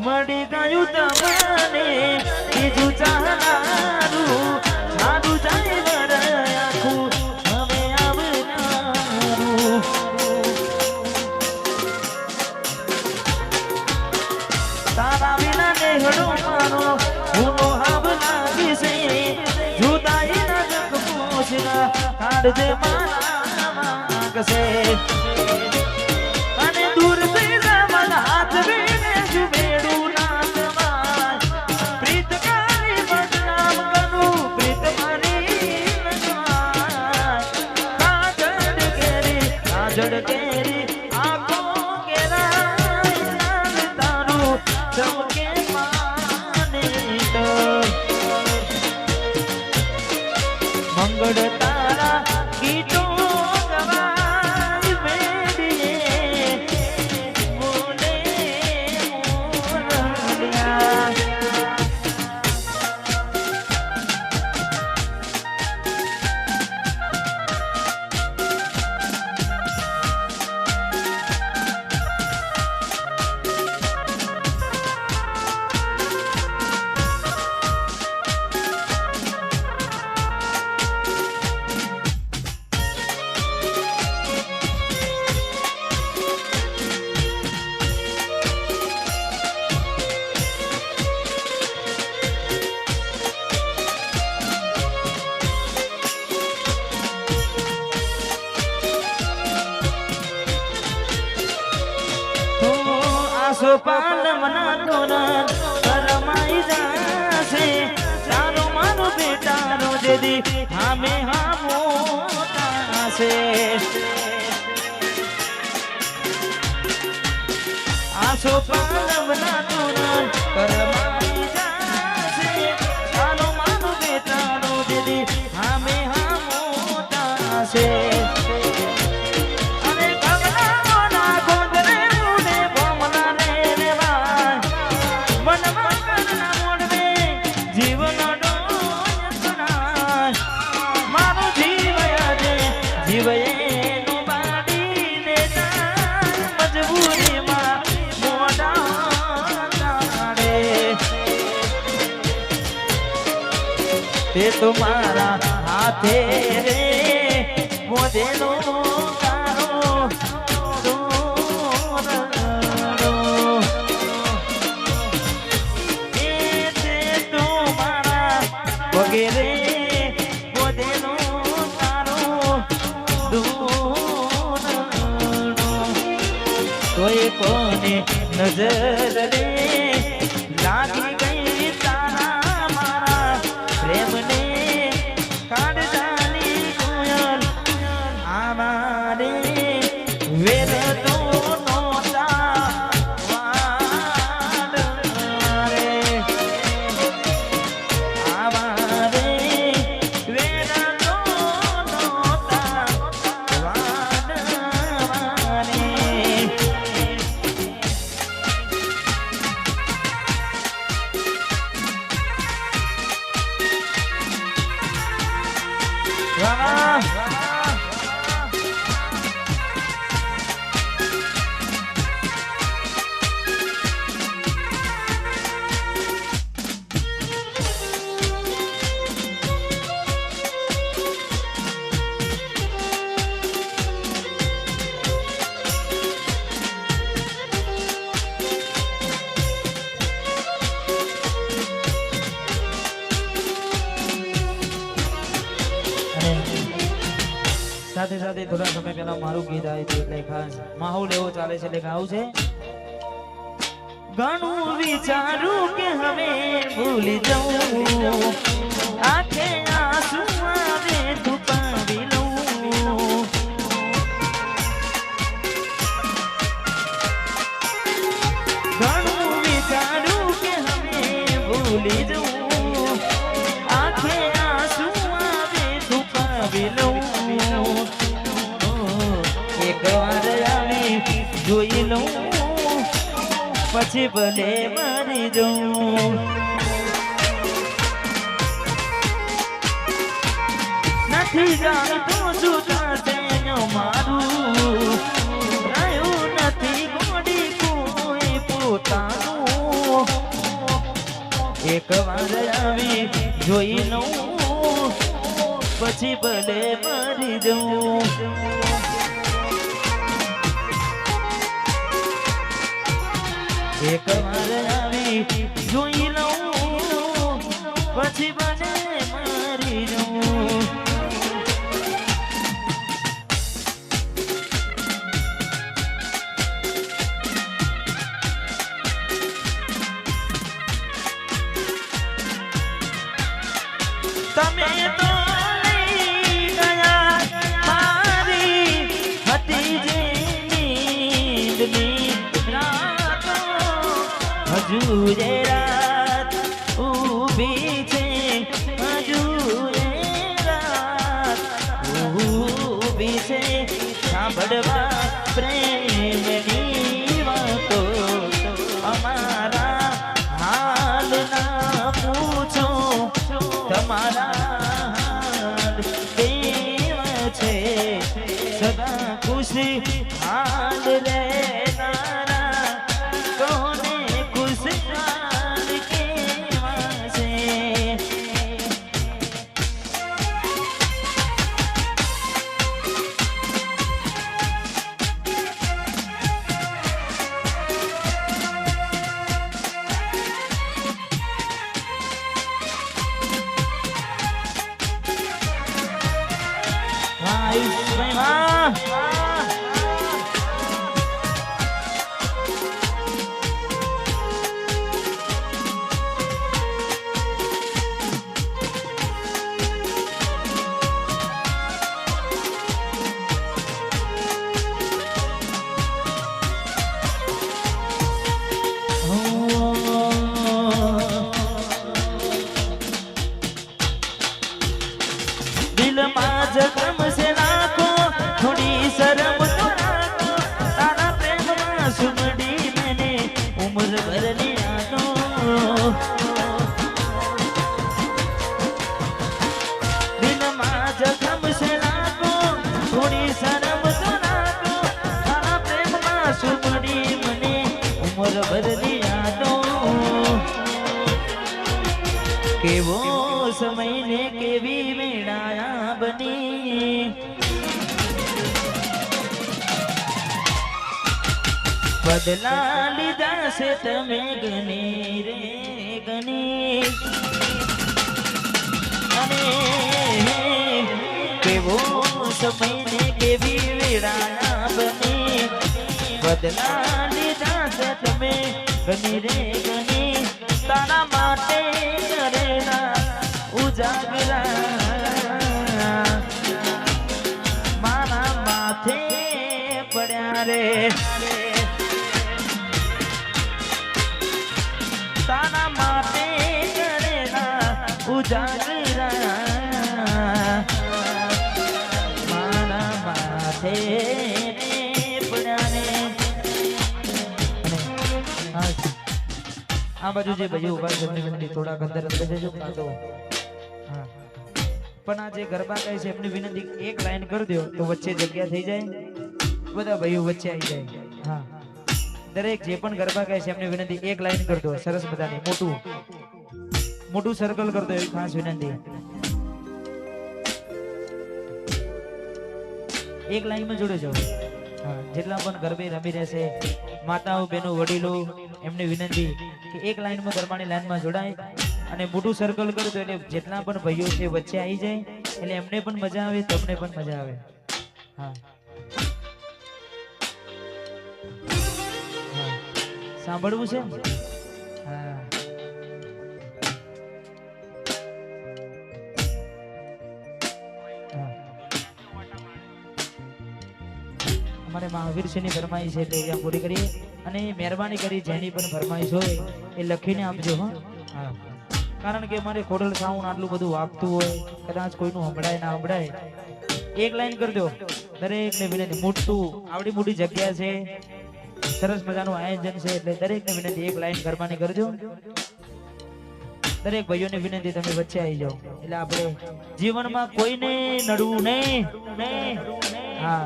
મળી ગયું તમને બીજું ચાહનારું મારું જાય વર આખું હવે આવનારું તારા વિના નેહડો મારો ગુનો હાબ લાગી છે જુદાઈ ના જગ પોછના કાઢજે મારા માંગશે અને દૂર થઈ જવાના હાથ વીને જુબેડું ના જવાય પ્રીત કરી બદનામ કરું પ્રીત મારી નજવાય કાજળ કેરી આંખો કેરાય ચાલ તારું ચમકે માને મંગળ તારા ગીતો ગવાય મેડીએ બોલે મોરલિયા સોપાન મના તોરણ કરમાઈ જાશે તારો મારો બેટાનો જેદી હામે હામો તાશે આ સોપાન મના તોરણ કરમાઈ જાશે તારો મારો બેટાનો જેદી હામે હામો તાશે તે તમારા હાથે રે મોદેનો તારો દોરડો તે તમારા વગેરે મોદેનો તારો દોરડો તોય કોને નજર રે લાગી ગઈ તારા મારા પ્રેમને કાઢજાની કોયલ આમારે વેર તો નોતા વાડરે આમારે વેર તો નોતા વાડરે સાથે સાથે થોડા સમય પહેલા મારું ગીત આવ્યું હતું એટલે ખાસ માહોલ એવો ચાલે છે એટલે ગાવું છે ઘણું વિચારું કે હવે ભૂલી જાઉં આંખે આંસુ આવે છુપાવી લઉં ઘણું વિચારું કે હવે ભૂલી જાઉં આંખે આંસુ આવે છુપાવી લઉં એક વાર આવી જોઈ લઉં પછી ભલે મરી જાઉં નથી જાણતો શું થશે મારું રહ્યું નથી ગોડી કોઈ પોતાનું એક વાર આવી જોઈ લઉં પછી ભલે મરી જઉં એક વાર આવી જોઈ લઉં પછી ભલે મરી જઉં તમે તો લઈ ગયા મારી હતી જે નીંદની રાતો હજુ એ રાત ઊભી છે હજુ એ રાત ઊભી છે સાંભળવા પ્રેમની વાતો અમારા હાલ ના પૂછો તમારા દેવ છે સદા ખુશી હાલ રહેનારા કોને ખુશહાલ કેવા છે દિલ માં જખમ સે નાખો થોડી શરમ તો રાખો તારા પ્રેમમાં સુમડી મેને ઉમર ભર लिया तो દિલ માં જખમ સે નાખો થોડી શરમ તો રાખો તારા પ્રેમમાં સુમડી મને ઉમર ભર लिया तो કેવો સમય ને કેવી મેળાયા બની બદલા લીધા છે તમે ગણી રે ગણી અને કેવો સમય ને કેવી મેળાયા બની બદલા લીધા છે તમે ગણી રે ગણી તારા માટે કરેલા ઉજાગરા મારા માથે પડ્યા રે તારા માટે કરેલા ઉજાગરા મારા માથે પડ્યા રે આ બાજુ જે ભાઈઓ ઉભા છે એમની વિનંતી થોડા અંદર અંદર જજો કાતો હા પણ આ જે ગરબા ગાય છે એમની વિનંતી એક લાઈન કરી દો તો વચ્ચે જગ્યા થઈ જાય બધા ભાઈઓ વચ્ચે આવી જાય હા દરેક જે પણ ગરબા ગાય છે એમની વિનંતી એક લાઈન કરી દો સરસ બધાની મોટું મોટું સર્કલ કરી દો એવી ખાસ વિનંતી એક લાઈનમાં જોડે જાઓ હા જેટલા પણ ગરબે રમી રહેશે માતાઓ બહેનો વડીલો એમની વિનંતી કે એક લાઈનમાં ગરબાની લાઈનમાં જોડાય અને મોટું સર્કલ કરો તો એટલે જેટલા પણ ભાઈઓ છે વચ્ચે આવી જાય એટલે એમને પણ મજા આવે તમને પણ મજા આવે હા સાંભળવું છે હા અમારે મહાવીર સિંહની ફરમાઈશ છે એટલે અહીંયા પૂરી કરીએ અને મહેરબાની કરી જેની પણ ફરમાઈશ હોય એ લખીને આપજો હા કારણ કે અમારે ખોડલ સાઉન્ડ આટલું બધું વાગતું હોય કદાચ કોઈનું સંભળાય ના સંભળાય એક લાઈન કરી દો દરેકને વિનંતી મોટું આવડી મોટી જગ્યા છે સરસ મજાનું આયોજન છે એટલે દરેકને વિનંતી એક લાઈન ગરબાની કરજો દરેક ભાઈઓને વિનંતી તમે વચ્ચે આવી જાઓ એટલે આપણે જીવનમાં કોઈને નડવું નહીં હા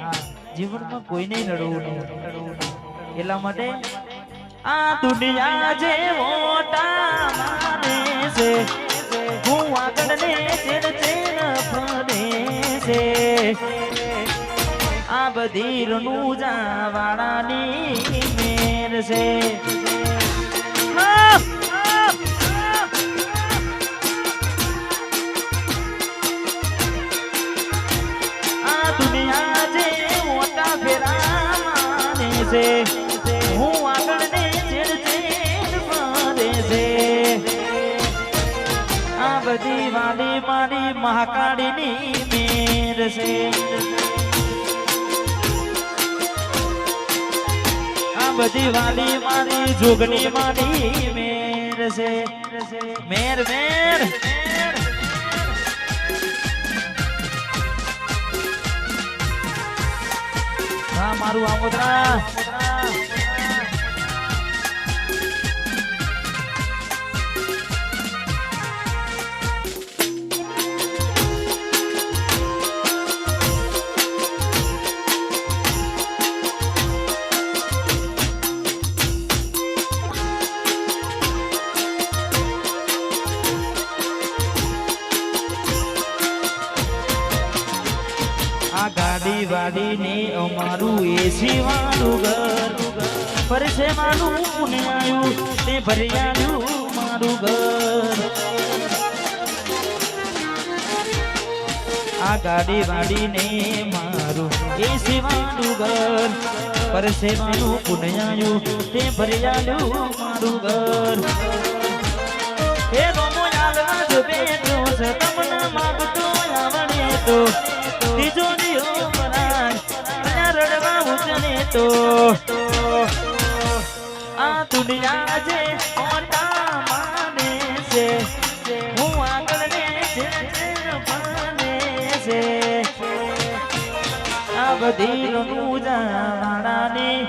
હા જીવનમાં કોઈને નડવું નહીં એટલા માટે આ દુનિયા જે મોટા માને છે હું આગળ ને ચેડ ચેડ ફરે છે આ બધી રણુજા વાળાની મેર છે આ દુનિયા જે મોટા ફેરા માને છે હું આગળ ને ચેડ ચેડ ફરે છે આ બધી વાડી મારી મહાકાળીની મેર છે આ બધી વાડી મારી જોગણી મારી મેર છે મેર મેર હા મારું આમોદરા આ ગાડી વાડી ને અમારું એસી વાળું ઘર પરસે મારું પુણે આવ્યું તે ભર્યાનું મારું ઘર આ ગાડી વાડી ને મારું એસી વાળું ઘર પરસે મારું પુણે આવ્યું તે ભર્યાનું મારું ઘર હે ગમો યાલવા જ બેઠો છે તમને માગતો આવડે તો તિજોરીઓ બનાય રડવા ઉચને તો આ દુનિયા જે મોટા માને છે હું આગળ ને બને છે આ બધી રણુજા વાળાની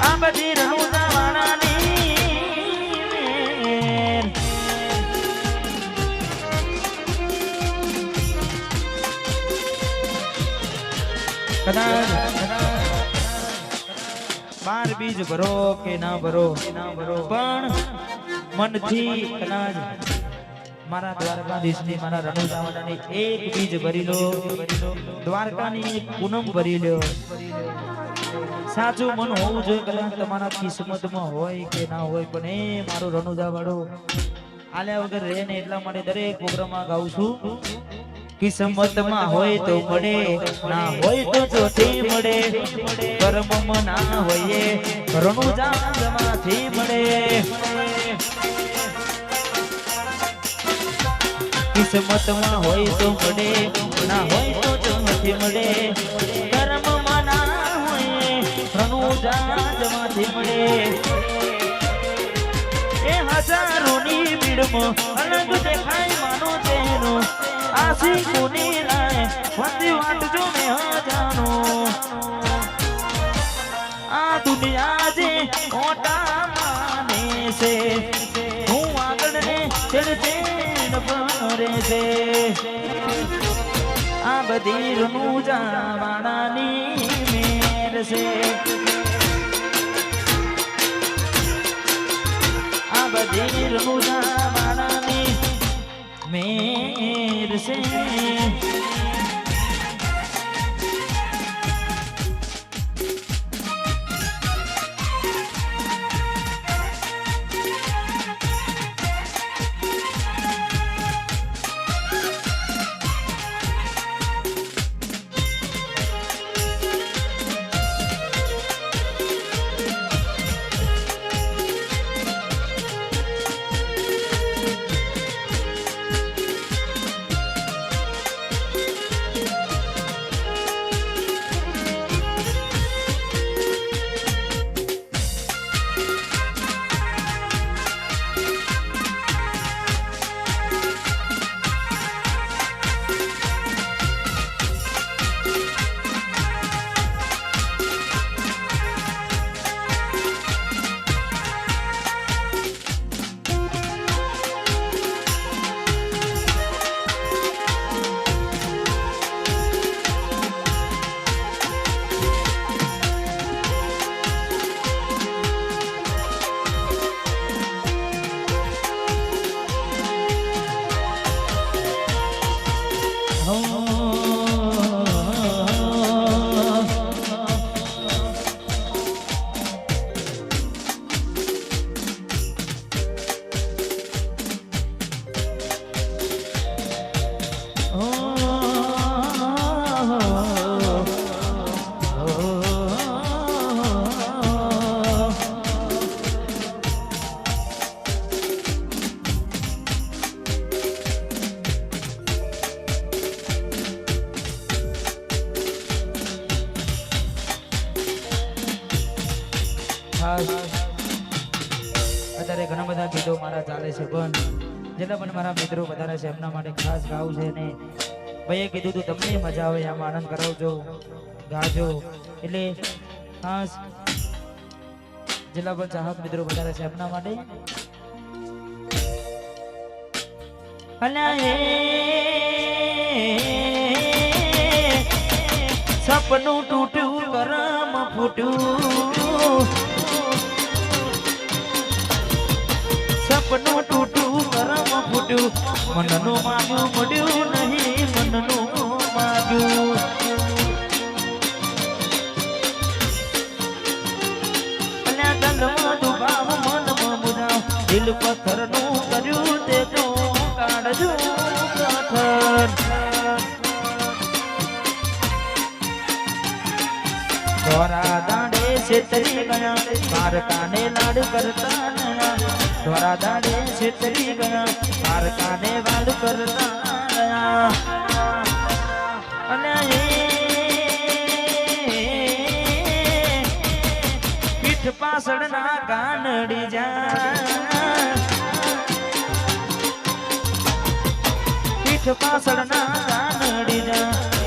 આ બધી રણુજા વાળાની કદાચ 12 બીજ ભરો કે ના ભરો પણ મનથી કદાચ મારા દ્વારકાધીશની મારા રણુજાવાડાની એક બીજ ભરી લો દ્વારકાની એક પૂનમ ભરી લો સાચું મન હોવું જોઈએ કદાચ તમારા કિસ્મતમાં હોય કે ના હોય પણ એ મારો રણુજાવાડો આલ્યા વગર રહે ને એટલા માટે દરેક પ્રોગ્રામમાં ગાઉં છું કિસ્મતમાં હોય તો મળે ના હોય તો જોથી મળે કર્મમાં ના હોય રણુજામાંથી મળે કિસ્મતમાં હોય તો મળે ના હોય તો જોથી મળે કર્મમાં ના હોય રણુજામાંથી મળે એ હજારોની ભીડમાં અલગ દેખાય માનો તેનો આશિકોની લાય વંદી વાટજો મે હજાનો આ દુનિયા જે મોટા માને છે હું આગળ ને ચેડ ચેડ ફરે છે આ બધી રણુજા વાળાની મેર છે આ બધી રણુજા વાળાની મેર છે ખાસ અત્યારે ઘણા બધા ગીતો મારા ચાલે છે પણ જેટલા પણ મારા મિત્રો વધારે છે એમના માટે ખાસ ગાવું છે ને ભાઈએ કીધું તું તમને મજા આવે આમ આનંદ કરાવજો ગાજો એટલે ખાસ જેટલા પણ ચાહક મિત્રો વધારે છે એમના માટે સપનું તૂટ્યું કરમ ફૂટ્યું સપનું તૂટ્યું કરમ ફૂટ્યું મનનું માગ્યું મળ્યું નહીં મનનું માગ્યું દલમાં દુભાવ મનમાં મુજાવ દિલ પથ્થરનું કર્યું તે તો કાઢજો પથ્થર ધોરા દાડે છેતરી ગયા પારકાને લાડ કરતા ગયા ધોરા દાડે છેતરી ગયા પારકાને વાડ કરતા ગયા અને પીઠ પાછળના ગાનડી જા પીઠ પાછળના ગાનડી જા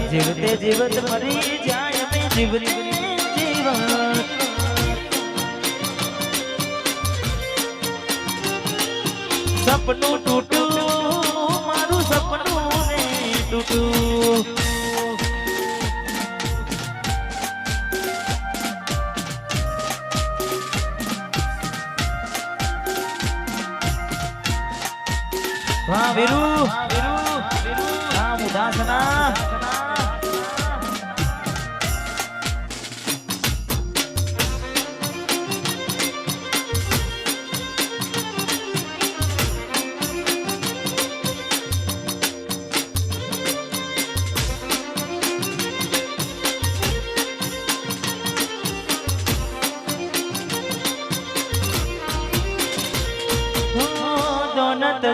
જીવતે જીવત મરી જાય મેં જીવતી સપનું તૂટ્યું મારું સપનું ને તૂટ્યું વાહ વીરુ વાહ મુદાસના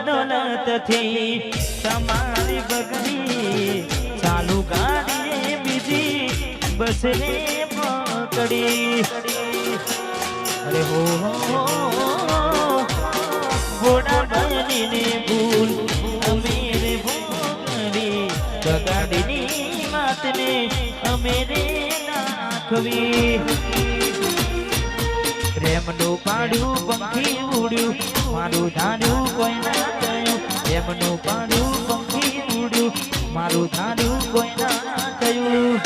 દોલત થી તમારી બગડી ચાલુ ગાડીએ બીજી બસને પકડી અરે હો ઘોડા બનીને ભૂલ અમેરે ભોગવી ગાડીની વાતને અમેરે નાખવી પ્રેમનું પાડ્યું પંખી ઉડ્યું મારું ધાર્યું કોઈ ના થયું પ્રેમનું પાડ્યું પંખી ઉડ્યું મારું ધાર્યું કોઈ ના થયું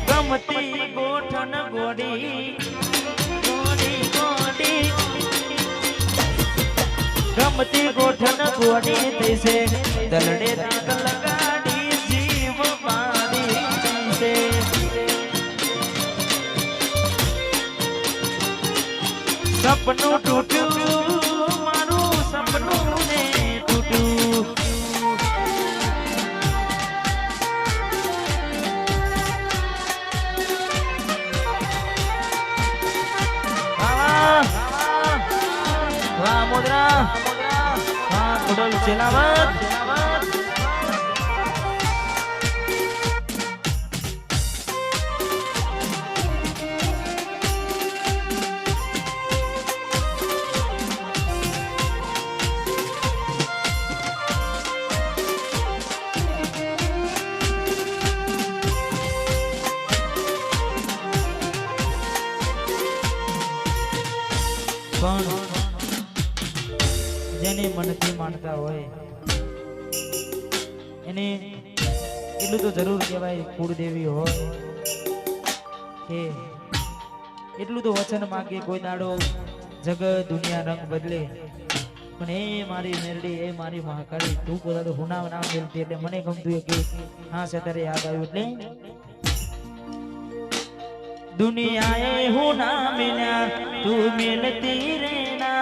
ગમતી ગોઠણ ગોડી ગોડી ગોડી ગમતી ગોઠણ ગોડી થશે દલડે દાંત લગાડી જીવ મારી થશે સપનું તૂટ્યું મારું સપનું ને તૂટ્યું વાહ મોદરા વાહ ખોડલ ચેલાવત પણ જેને મનથી માનતા હોય એને એટલું તો જરૂર કહેવાય કુળદેવી હોય કે એટલું તો વચન માંગે કોઈ દાડો જગત દુનિયા રંગ બદલે પણ એ મારી મેરડી એ મારી મહાકાળી તું પોતા તો હુના નામ મેલતી એટલે મને ગમતું કે હા સતરે યાદ આવ્યું એટલે दुनियाए हूँ ना मिला तू मिलती रहना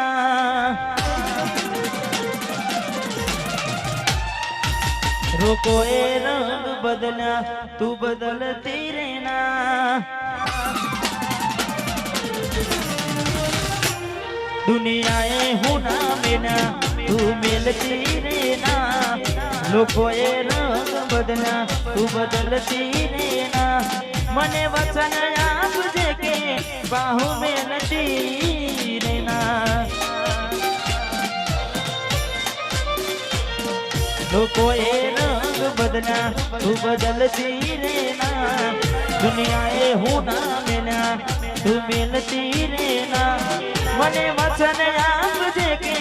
रोको ए रंग बदला तू बदलती रहना दुनियाए हूँ ना मिला तू मिलती रहना लोको ए रंग બદલા તું બદલતી રે ના મને વચન આપજે કે બાહુ મેલતી રે ના લોકોએ રંગ બદલા તું બદલતી રે ના દુનિયાએ હું ના મેલ્યા તું મેલતી રે ના મને વચન આપજે કે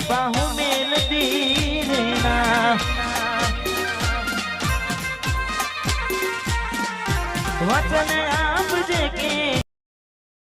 બાહુ મેલતી રે ના વચન આપજે કે